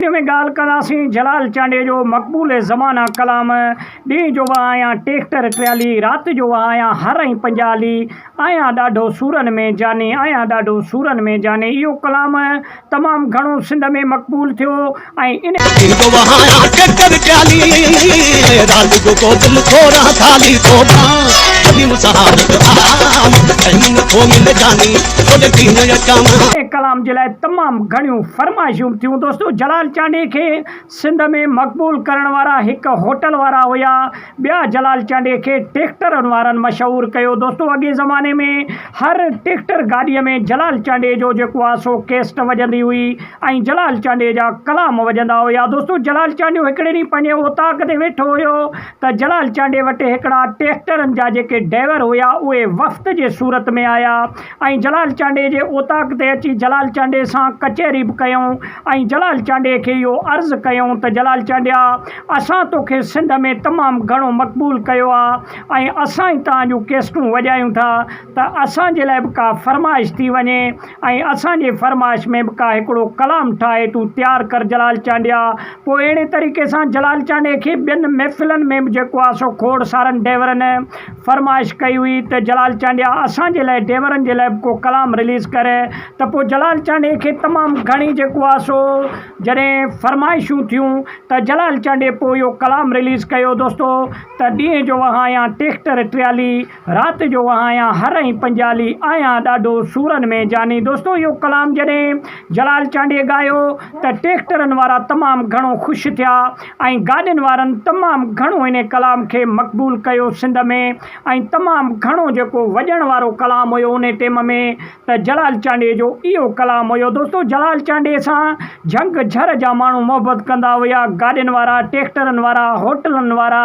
में गाल करासीं जलाल चांडे जो मक़बूल ज़माना कलाम। ॾींहुं जो आहियां ट्रैक्टर ट्राली, राति जो आहियां हर ऐं पंजाली, आहियां ॾाढो सूरनि में जाने, आहियां ॾाढो सूरनि में जाने। इहो कलाम तमामु घणो सिंध में मक़बूल थियो ऐं इन कलाम जे लाइ तमामु घणियूं फरमाइशूं थियूं। दोस्तो जलाल चांडे खे सिंध में मक़बूल करण वारा हिकु होटल वारा हुया, ॿिया जलाल चांडे खे ट्रैक्टरनि वारनि मशहूरु कयो। दोस्तो अॻे ज़माने में हर ट्रैक्टर गाॾीअ में जलाल चांडे जो जेको आहे सो कैस्ट वॼंदी हुई ऐं जलाल चांडे जा कलाम वॼंदा हुया। दोस्तो जलाल चांडियो हिकिड़े ॾींहुं पंहिंजे ओताक ते वेठो हुयो त जलाल चांडे वटि हिकिड़ा ट्रैक्टरनि जा जेके ड्राइवर हुया उहे वफ़्त जे सूरत में आया ऐं जलाल चांडे जे ओताक ते अची जलाल चांडे सां कचहरी बि कयूं ऐं जलाल चांडे खे इहो अर्ज़ु कयूं त जलाल चांडिया, असां तोखे सिंध में तमामु घणो मक़बूल कयो आहे ऐं असां ई तव्हांजूं केस्टूं वॼायूं था, त असांजे लाइ बि का फरमाइश थी वञे ऐं असांजे फरमाइश में बि का हिकिड़ो कलाम ठाहे तूं तयारु कर जलाल चांडिया। पोइ अहिड़े तरीक़े सां जलाल चांडे खे ॿियनि महफ़िलनि में बि जेको आहे सो खोड़ सारनि ड्राइवरनि फरमाइश कई हुई त जलाल चांडिया असांजे लाइ ड्राइवरनि जे लाइ बि को कलाम रिलीज़ करे। त पोइ जलाल चांडे खे तमामु घणी जेको आहे सो जॾहिं फरमाइशूं थियूं त जलाल चांडे पोइ इहो कलाम रिलीज़ कयो। दोस्तो त ॾींहं जो आहियां ट्रैक्टर ट्राली, राति जो आहियां हर ऐं पंजाली, आहियां ॾाढो सूरनि में जानी। दोस्तो इहो कलाम जॾहिं जलाल चांडे ॻायो त ट्रैक्टरनि वारा तमामु घणो ख़ुशि थिया ऐं गाॾियुनि वारनि तमामु घणो इन कलाम खे मक़बूल कयो सिंध में ऐं तमामु घणो जेको वॼण वारो कलाम हुयो उन टाइम में त जलाल चांडे जो इहो कलाम हुयो। दोस्तो जलाल चांडे सां झंग झर जा माण्हू मोहबत कंदा हुया, गाॾियुनि वारा, ट्रैक्टरनि वारा, होटलनि वारा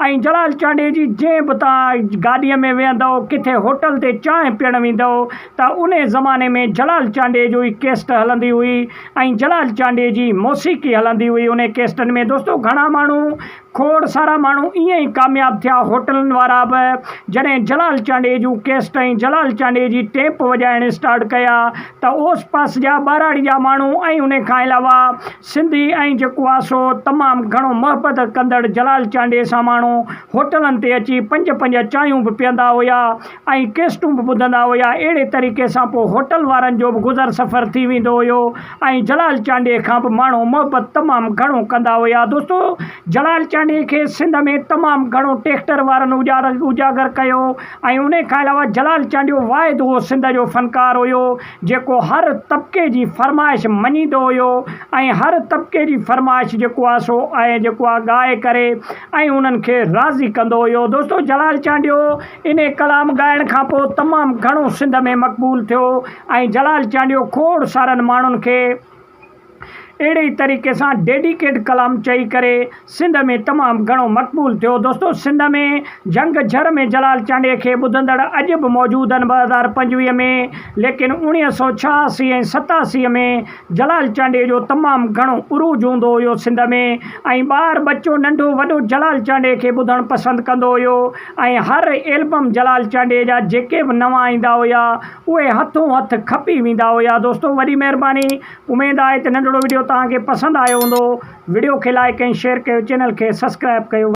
ऐं जलाल चांडे जी जंहिं बि तव्हां गाॾीअ में वेहंदव, किथे होटल ते चांहि पीअणु वेंदव त उन ज़माने में जलाल चांडे जो ई कैस्ट हलंदी हुई ऐं जलाल चांडे जी मौसीक़ी हलंदी हुई उन कैस्टनि में। दोस्तो घणा माण्हू, खोड़ सारा माण्हू ईअं ई कामयाबु थिया, होटलनि वारा बि जॾहिं जलाल चांडे जूं कैस्ट ऐं जलाल चांडे जी टेप वॼाइण स्टार्ट कया त ओस पास जा ॿाराड़ी जा माण्हू ऐं उन खां अलावा सिंधी ऐं जेको आहे सो तमामु घणो मोहबत कंदड़ जलाल चांडे सां माण्हू होटलनि ते अची पंज पंज चांहियूं बि पीअंदा हुया ऐं कैस्टूं बि ॿुधंदा हुया। अहिड़े तरीक़े सां पोइ होटल वारनि जो बि गुज़र सफ़र थी वेंदो हुयो ऐं जलाल चांडे खां बि माण्हू मोहबत तमामु घणो कंदा हुया। दोस्तो जलाल चांडे खे सिंध में तमामु घणो ट्रैक्टर वारनि उजागर कयो ऐं उन खां अलावा जलाल चांडियो वाहिद उहो सिंध जो फ़नकार हुयो जेको हर तबिके जी फरमाइश मञींदो हुयो ऐं हर तबिके जी फरमाइश जेको आहे सो ऐं जेको आहे ॻाए करे ऐं उन्हनि खे राज़ी कंदो हुयो। दोस्तो जलाल चांडियो इन कलाम ॻाइण खां पोइ तमामु घणो सिंध में मक़बूल थियो ऐं जलाल चांडियो खोड़ सारनि माण्हुनि खे अहिड़े ई तरीक़े सां डेडिकेट कलाम चई करे सिंध में तमामु घणो मक़बूल थियो। दोस्तो सिंध में झंग झर में जलाल चांडे खे ॿुधंदड़ अॼु बि मौजूदु आहिनि 2025 में, लेकिन 1986 ऐं 87 में जलाल चांडे जो तमामु घणो उरूज हूंदो हुयो सिंध में ऐं ॿार बच्चो नंढो वॾो जलाल चांडे खे ॿुधणु पसंदि कंदो हुयो ऐं हर एल्बम जलाल चांडे जा जेके बि नवां ईंदा हुया उहे हथों हथु खपी वेंदा हुया। दोस्तो वॾी महिरबानी, उमेदु आहे त नंढिड़ो वीडियो तव्हांखे पसंदि आयो हूंदो। वीडियो खे लाइक ऐं शेयर कयो, चैनल खे सब्सक्राइब कयो।